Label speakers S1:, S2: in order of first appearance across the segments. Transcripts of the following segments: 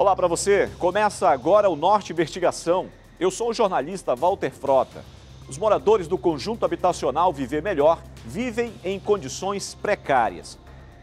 S1: Olá para você, começa agora o Norte Investigação. Eu sou o jornalista Walter Frota. Os moradores do conjunto habitacional Viver Melhor vivem em condições precárias.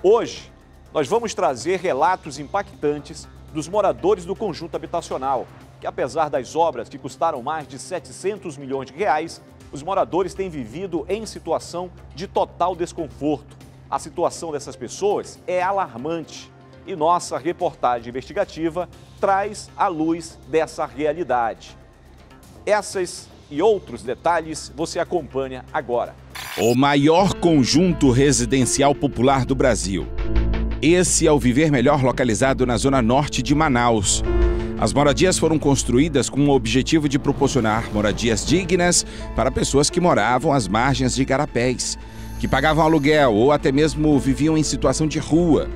S1: Hoje, nós vamos trazer relatos impactantes dos moradores do conjunto habitacional, que apesar das obras que custaram mais de 700 milhões de reais, os moradores têm vivido em situação de total desconforto. A situação dessas pessoas é alarmante. E nossa reportagem investigativa traz à luz dessa realidade. Essas e outros detalhes você acompanha agora.
S2: O maior conjunto residencial popular do Brasil. Esse é o Viver Melhor, localizado na zona norte de Manaus. As moradias foram construídas com o objetivo de proporcionar moradias dignas para pessoas que moravam às margens de igarapés, que pagavam aluguel ou até mesmo viviam em situação de rua.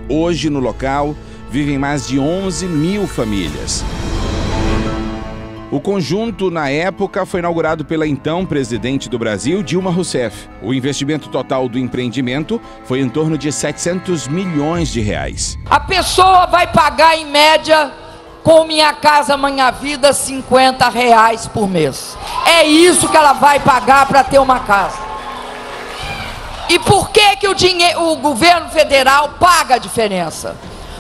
S2: Hoje, no local, vivem mais de 11 mil famílias. O conjunto, na época, foi inaugurado pela então presidente do Brasil, Dilma Rousseff. O investimento total do empreendimento foi em torno de 700 milhões de reais.
S3: A pessoa vai pagar, em média, com Minha Casa Minha Vida, R$50 por mês. É isso que ela vai pagar para ter uma casa. E por que o governo federal paga a diferença?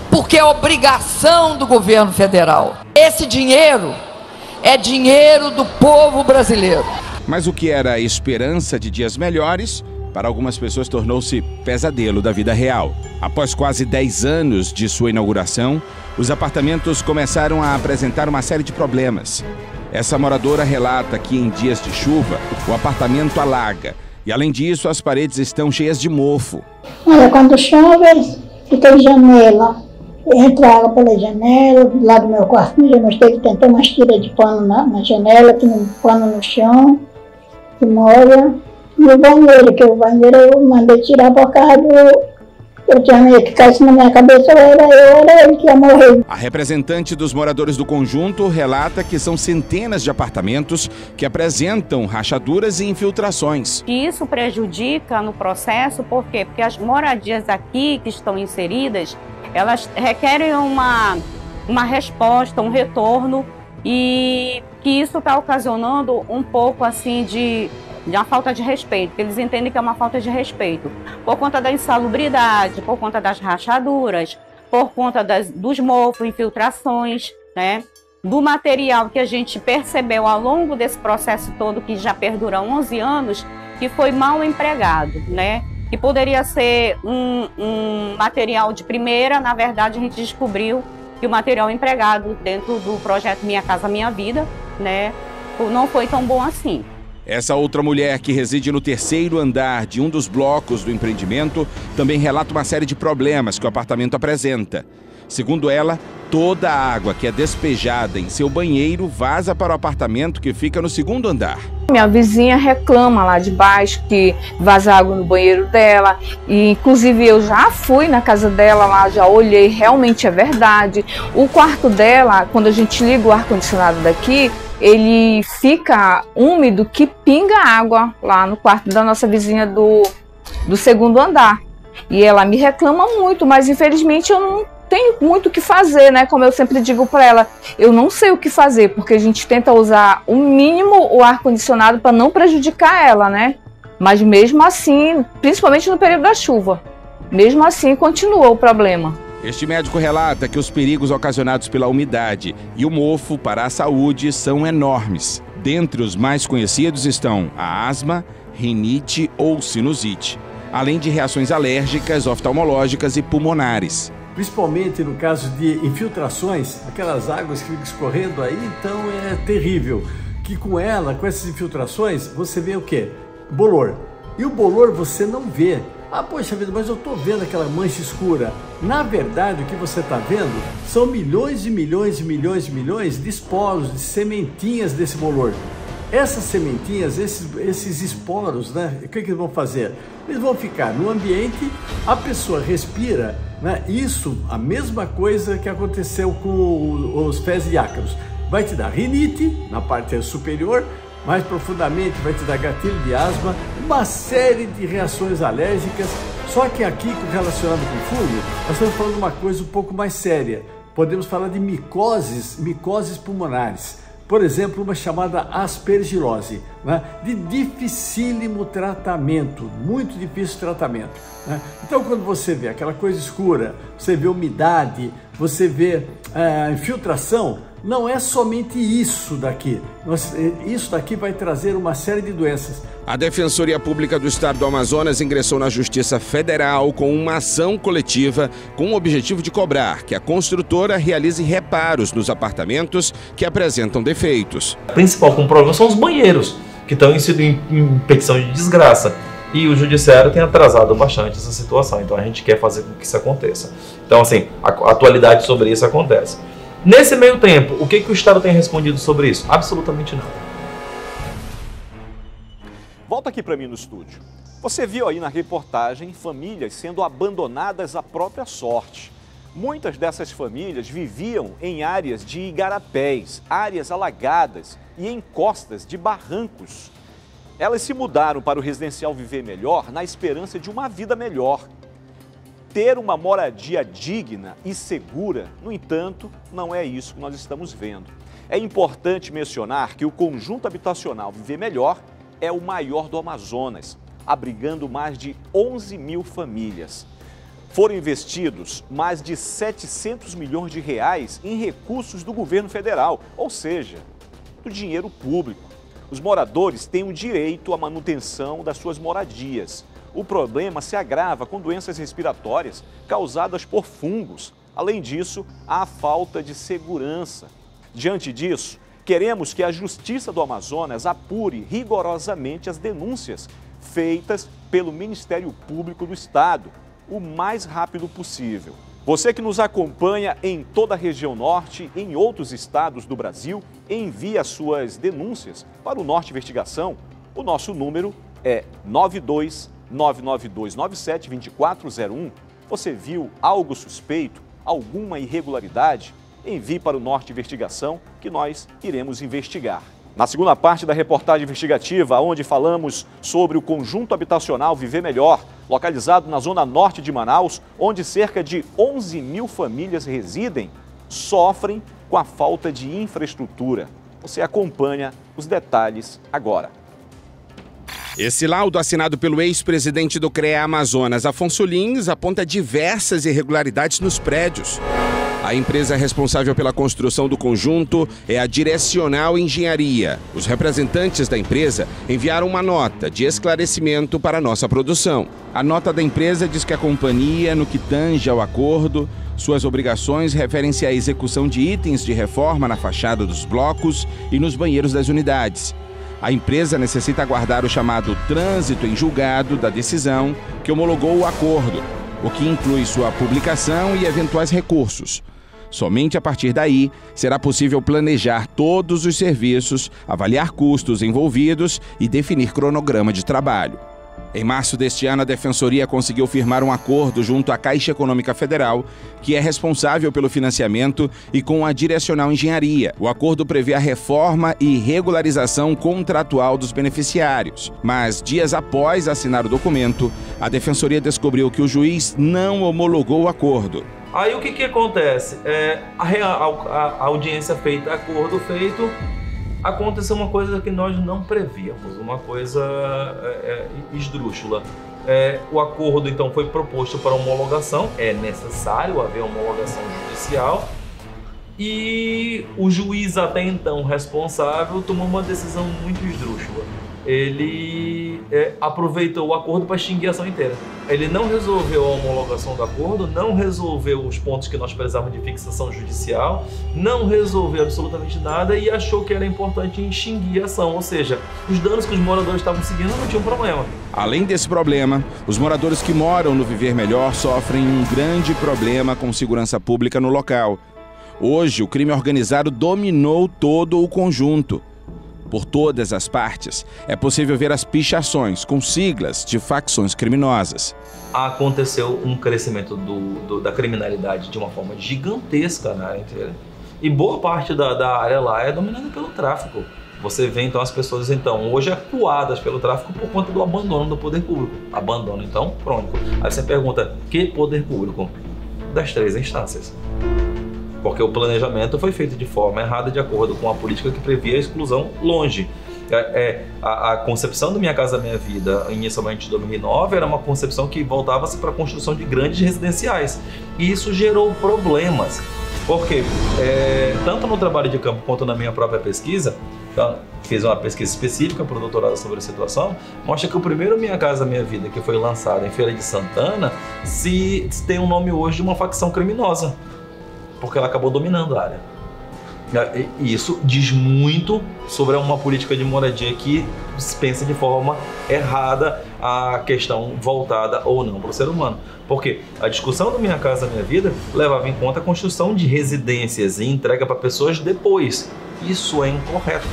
S3: Porque é obrigação do governo federal. Esse dinheiro é dinheiro do povo brasileiro.
S2: Mas o que era a esperança de dias melhores, para algumas pessoas tornou-se pesadelo da vida real. Após quase 10 anos de sua inauguração, os apartamentos começaram a apresentar uma série de problemas. Essa moradora relata que em dias de chuva, o apartamento alaga. E além disso, as paredes estão cheias de mofo.
S4: Olha, quando chove, fica de janela. Entra água pela janela, lá do meu quarto, eu mostrei que tentou umas tiras de pano na janela, que não pano no chão, que molha. E o banheiro, que o banheiro eu mandei tirar por causa do... Eu tinha medo que caísse na minha cabeça, era ele que ia morrer.
S2: A representante dos moradores do conjunto relata que são centenas de apartamentos que apresentam rachaduras e infiltrações.
S5: E isso prejudica no processo, por quê? Porque as moradias aqui que estão inseridas, elas requerem uma resposta, um retorno, e que isso está ocasionando um pouco assim de uma falta de respeito, que eles entendem que é uma falta de respeito, por conta da insalubridade, por conta das rachaduras, por conta dos mofos, infiltrações, né? Do material que a gente percebeu ao longo desse processo todo, que já perdura 11 anos, que foi mal empregado, né? Que poderia ser um material de primeira, na verdade a gente descobriu que o material empregado dentro do projeto Minha Casa Minha Vida, né, não foi tão bom assim.
S2: Essa outra mulher, que reside no 3º andar de um dos blocos do empreendimento, também relata uma série de problemas que o apartamento apresenta. Segundo ela, toda a água que é despejada em seu banheiro vaza para o apartamento que fica no 2º andar.
S6: Minha vizinha reclama lá de baixo que vaza água no banheiro dela, e inclusive eu já fui na casa dela lá, já olhei, realmente é verdade. O quarto dela, quando a gente liga o ar-condicionado daqui, ele fica úmido, que pinga água lá no quarto da nossa vizinha do 2º andar. E ela me reclama muito, mas infelizmente eu não tenho muito o que fazer, né? Como eu sempre digo para ela, eu não sei o que fazer, porque a gente tenta usar o mínimo o ar-condicionado para não prejudicar ela, né? Mas mesmo assim, principalmente no período da chuva, mesmo assim continua o problema.
S2: Este médico relata que os perigos ocasionados pela umidade e o mofo para a saúde são enormes. Dentre os mais conhecidos estão a asma, rinite ou sinusite, além de reações alérgicas, oftalmológicas e pulmonares.
S7: Principalmente no caso de infiltrações, aquelas águas que ficam escorrendo aí, então é terrível. Que com essas infiltrações, você vê o quê? Bolor. E o bolor você não vê. Ah, poxa vida, mas eu estou vendo aquela mancha escura. Na verdade, o que você está vendo são milhões e milhões e milhões e milhões de esporos, de sementinhas desse bolor. Essas sementinhas, esses esporos, né? O que eles vão fazer? Eles vão ficar no ambiente, a pessoa respira, né? Isso, a mesma coisa que aconteceu com os pés de ácaros. Vai te dar rinite na parte superior, mais profundamente vai te dar gatilho de asma, uma série de reações alérgicas. Só que aqui, relacionado com fungo, nós estamos falando de uma coisa um pouco mais séria. podemos falar de micoses pulmonares. Por exemplo, uma chamada aspergilose, né? De dificílimo tratamento, muito difícil tratamento, né? Então, quando você vê aquela coisa escura, você vê umidade, você vê infiltração, não é somente isso daqui. Isso daqui vai trazer uma série de doenças.
S2: A Defensoria Pública do Estado do Amazonas ingressou na Justiça Federal com uma ação coletiva com o objetivo de cobrar que a construtora realize reparos nos apartamentos que apresentam defeitos.
S8: O principal problema são os banheiros, que estão sido em petição de desgraça. E o Judiciário tem atrasado bastante essa situação, então a gente quer fazer com que isso aconteça. Então, assim, a atualidade sobre isso acontece. Nesse meio tempo, o que o Estado tem respondido sobre isso? Absolutamente nada.
S1: Volta aqui para mim no estúdio. Você viu aí na reportagem famílias sendo abandonadas à própria sorte. Muitas dessas famílias viviam em áreas de igarapés, áreas alagadas e em costas de barrancos. Elas se mudaram para o residencial Viver Melhor na esperança de uma vida melhor. Ter uma moradia digna e segura, no entanto, não é isso que nós estamos vendo. É importante mencionar que o conjunto habitacional Viver Melhor é o maior do Amazonas, abrigando mais de 11 mil famílias. Foram investidos mais de 700 milhões de reais em recursos do governo federal, ou seja, do dinheiro público. Os moradores têm o direito à manutenção das suas moradias. O problema se agrava com doenças respiratórias causadas por fungos. Além disso, há a falta de segurança. Diante disso, queremos que a Justiça do Amazonas apure rigorosamente as denúncias feitas pelo Ministério Público do Estado, o mais rápido possível. Você que nos acompanha em toda a região norte e em outros estados do Brasil, envie as suas denúncias para o Norte Investigação. O nosso número é 92992972401. Você viu algo suspeito, alguma irregularidade? Envie para o Norte Investigação que nós iremos investigar. Na segunda parte da reportagem investigativa, onde falamos sobre o conjunto habitacional Viver Melhor, localizado na zona norte de Manaus, onde cerca de 11 mil famílias residem, sofrem com a falta de infraestrutura. Você acompanha os detalhes agora.
S2: Esse laudo, assinado pelo ex-presidente do CREA Amazonas, Afonso Lins, aponta diversas irregularidades nos prédios. A empresa responsável pela construção do conjunto é a Direcional Engenharia. Os representantes da empresa enviaram uma nota de esclarecimento para a nossa produção. A nota da empresa diz que a companhia, no que tange ao acordo, suas obrigações referem-se à execução de itens de reforma na fachada dos blocos e nos banheiros das unidades. A empresa necessita aguardar o chamado trânsito em julgado da decisão que homologou o acordo, o que inclui sua publicação e eventuais recursos. Somente a partir daí será possível planejar todos os serviços, avaliar custos envolvidos e definir cronograma de trabalho. Em março deste ano, a Defensoria conseguiu firmar um acordo junto à Caixa Econômica Federal, que é responsável pelo financiamento, e com a Direcional Engenharia. O acordo prevê a reforma e regularização contratual dos beneficiários. Mas, dias após assinar o documento, a Defensoria descobriu que o juiz não homologou o acordo.
S8: Aí o que acontece? A audiência feita, acordo feito, aconteceu uma coisa que nós não prevíamos, uma coisa esdrúxula. O acordo então foi proposto para homologação, é necessário haver homologação judicial, e o juiz até então responsável tomou uma decisão muito esdrúxula. Ele aproveitou o acordo para extinguir a ação inteira. Ele não resolveu a homologação do acordo, não resolveu os pontos que nós precisávamos de fixação judicial, não resolveu absolutamente nada e achou que era importante extinguir a ação, ou seja, os danos que os moradores estavam seguindo não tinham problema.
S2: Além desse problema, os moradores que moram no Viver Melhor sofrem um grande problema com segurança pública no local. Hoje, o crime organizado dominou todo o conjunto. Por todas as partes, é possível ver as pichações com siglas de facções criminosas.
S8: Aconteceu um crescimento da criminalidade de uma forma gigantesca na área inteira. E boa parte da área lá é dominada pelo tráfico. Você vê então as pessoas hoje acuadas pelo tráfico por conta do abandono do poder público. Abandono então crônico. Aí você pergunta, que poder público? Das três instâncias. porque o planejamento foi feito de forma errada, de acordo com a política que previa a exclusão longe. A concepção do Minha Casa Minha Vida, inicialmente em 2009, era uma concepção que voltava-se para a construção de grandes residenciais. E isso gerou problemas, porque tanto no trabalho de campo quanto na minha própria pesquisa, fiz uma pesquisa específica para o doutorado sobre a situação, mostra que o primeiro Minha Casa Minha Vida, que foi lançado em Feira de Santana, se tem um nome hoje de uma facção criminosa, porque ela acabou dominando a área. E isso diz muito sobre uma política de moradia que pensa de forma errada a questão voltada ou não para o ser humano. Porque a discussão do Minha Casa Minha Vida levava em conta a construção de residências e entrega para pessoas depois. Isso é incorreto.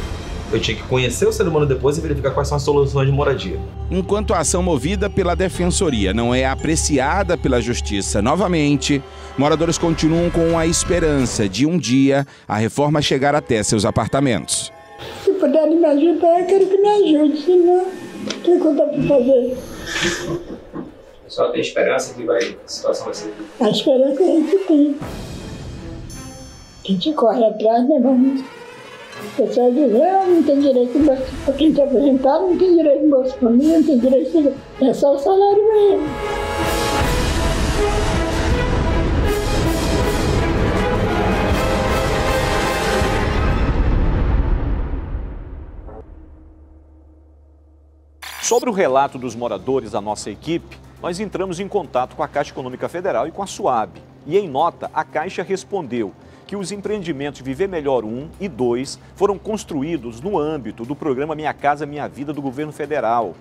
S8: Eu tinha que conhecer o ser humano depois e verificar quais são as soluções de moradia.
S2: Enquanto a ação movida pela Defensoria não é apreciada pela Justiça novamente, moradores continuam com a esperança de um dia a reforma chegar até seus apartamentos.
S4: Se puderem me ajudar, eu quero que me ajude, senão o que eu dou para fazer?
S9: Só tem esperança que a situação vai ser?
S4: A esperança que a gente tem. A gente corre atrás, né, vamos... O pessoal diz, não tem direito em bolsa, para quem está aposentado não tem direito em bolsa família, não tem direito, é só o salário mesmo.
S1: Sobre o relato dos moradores da nossa equipe, nós entramos em contato com a Caixa Econômica Federal e com a SUAB. E em nota, a Caixa respondeu que os empreendimentos Viver Melhor 1 e 2 foram construídos no âmbito do programa Minha Casa Minha Vida do governo federal,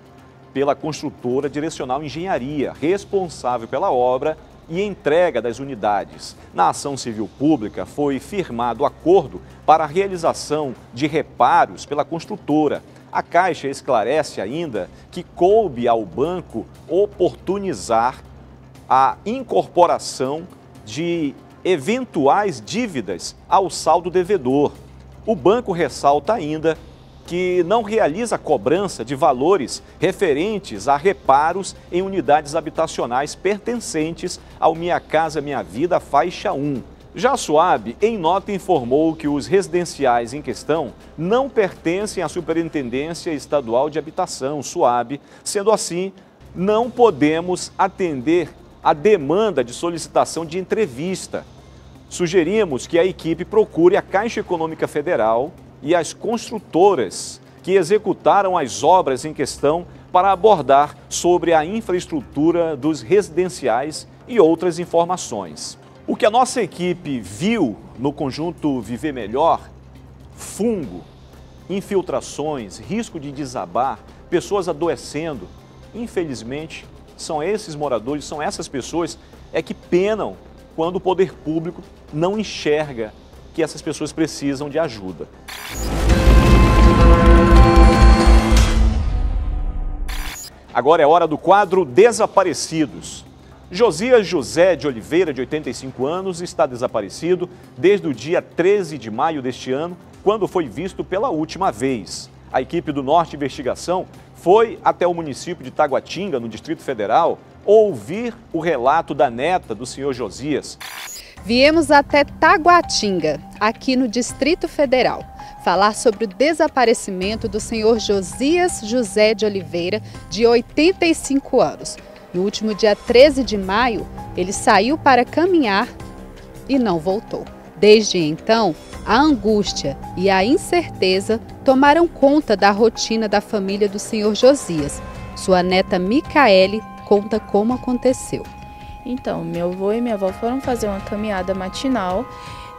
S1: pela construtora Direcional Engenharia, responsável pela obra e entrega das unidades. Na ação civil pública foi firmado acordo para a realização de reparos pela construtora. A Caixa esclarece ainda que coube ao banco oportunizar a incorporação de eventuais dívidas ao saldo devedor. O banco ressalta ainda que não realiza cobrança de valores referentes a reparos em unidades habitacionais pertencentes ao Minha Casa Minha Vida faixa 1. Já a SUAB, em nota, informou que os residenciais em questão não pertencem à Superintendência Estadual de Habitação, SUAB. Sendo assim, não podemos atender a demanda de solicitação de entrevista. Sugerimos que a equipe procure a Caixa Econômica Federal e as construtoras que executaram as obras em questão para abordar sobre a infraestrutura dos residenciais e outras informações. O que a nossa equipe viu no conjunto Viver Melhor, fungo, infiltrações, risco de desabar, pessoas adoecendo, infelizmente, são esses moradores, são essas pessoas que penam quando o poder público não enxerga que essas pessoas precisam de ajuda. Agora é hora do quadro Desaparecidos. Josias José de Oliveira, de 85 anos, está desaparecido desde o dia 13 de maio deste ano, quando foi visto pela última vez. A equipe do Norte Investigação foi até o município de Taguatinga, no Distrito Federal, ouvir o relato da neta do senhor Josias.
S10: Viemos até Taguatinga, aqui no Distrito Federal, falar sobre o desaparecimento do senhor Josias José de Oliveira, de 85 anos. No último dia 13 de maio, ele saiu para caminhar e não voltou. Desde então, a angústia e a incerteza tomaram conta da rotina da família do senhor Josias. Sua neta Micaele conta como aconteceu.
S11: Então, meu avô e minha avó foram fazer uma caminhada matinal.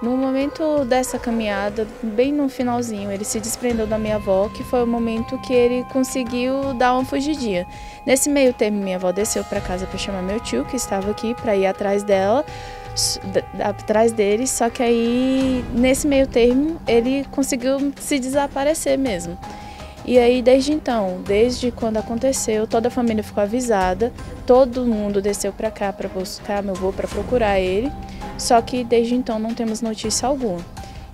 S11: No momento dessa caminhada, bem no finalzinho, ele se desprendeu da minha avó, que foi o momento que ele conseguiu dar uma fugidinha. Nesse meio termo, minha avó desceu para casa para chamar meu tio, que estava aqui, para ir atrás dele, só que aí, nesse meio termo, ele conseguiu se desaparecer mesmo. E aí, desde então, desde quando aconteceu, toda a família ficou avisada, todo mundo desceu para cá para buscar meu avô, para procurar ele, só que desde então não temos notícia alguma.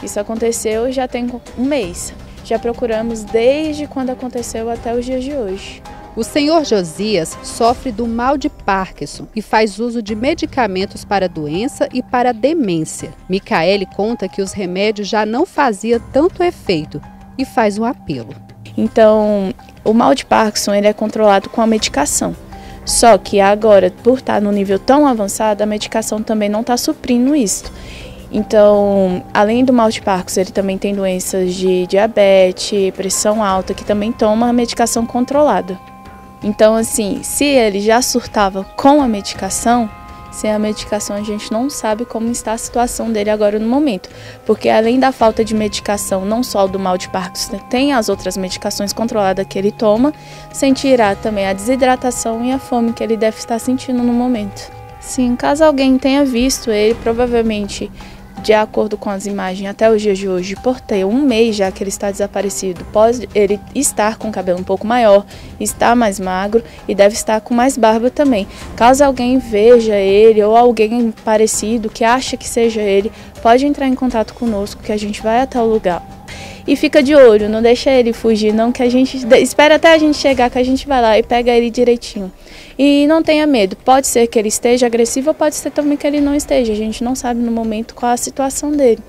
S11: Isso aconteceu já tem um mês, já procuramos desde quando aconteceu até os dias de hoje.
S10: O senhor Josias sofre do mal de Parkinson e faz uso de medicamentos para a doença e para a demência. Micaele conta que os remédios já não faziam tanto efeito e faz um apelo.
S11: Então, o mal de Parkinson ele é controlado com a medicação. Só que agora, por estar no nível tão avançado, a medicação também não está suprindo isso. Então, além do mal de Parkinson, ele também tem doenças de diabetes, pressão alta, que também toma a medicação controlada. Então, assim, se ele já surtava com a medicação, sem a medicação a gente não sabe como está a situação dele agora no momento. Porque além da falta de medicação, não só do mal de Parkinson, tem as outras medicações controladas que ele toma, sem tirar também a desidratação e a fome que ele deve estar sentindo no momento. Sim, caso alguém tenha visto ele, provavelmente, de acordo com as imagens até os dias de hoje, por ter um mês já que ele está desaparecido, pode ele estar com o cabelo um pouco maior, estar mais magro e deve estar com mais barba também. Caso alguém veja ele ou alguém parecido que acha que seja ele, pode entrar em contato conosco que a gente vai até o lugar. E fica de olho, não deixa ele fugir não, que a gente espera até a gente chegar, que a gente vai lá e pega ele direitinho. E não tenha medo, pode ser que ele esteja agressivo ou pode ser também que ele não esteja, a gente não sabe no momento qual a situação dele.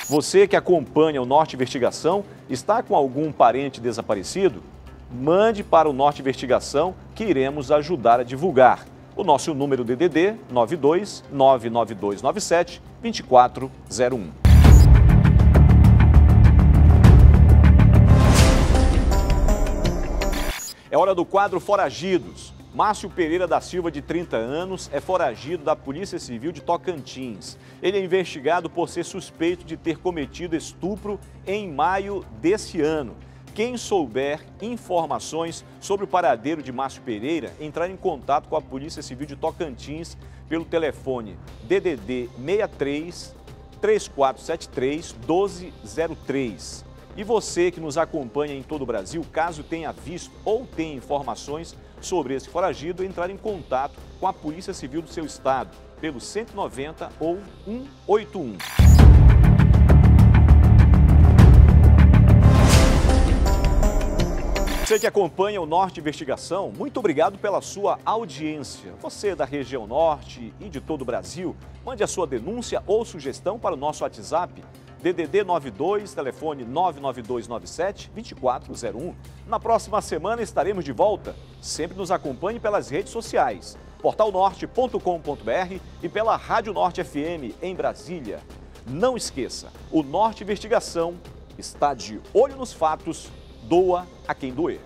S1: Você que acompanha o Norte Investigação, está com algum parente desaparecido? Mande para o Norte Investigação que iremos ajudar a divulgar. O nosso número DDD 92 99297 2401. É hora do quadro Foragidos. Márcio Pereira da Silva, de 30 anos, é foragido da Polícia Civil de Tocantins. Ele é investigado por ser suspeito de ter cometido estupro em maio desse ano. Quem souber informações sobre o paradeiro de Márcio Pereira, entrar em contato com a Polícia Civil de Tocantins pelo telefone DDD 63 3473 1203. E você que nos acompanha em todo o Brasil, caso tenha visto ou tenha informações sobre esse foragido, entrar em contato com a Polícia Civil do seu estado pelo 190 ou 181. Você que acompanha o Norte Investigação, muito obrigado pela sua audiência. Você da região norte e de todo o Brasil, mande a sua denúncia ou sugestão para o nosso WhatsApp, DDD 92, telefone 99297-2401. Na próxima semana estaremos de volta. Sempre nos acompanhe pelas redes sociais, portalnorte.com.br e pela Rádio Norte FM em Brasília. Não esqueça, o Norte Investigação está de olho nos fatos. Doa a quem doer.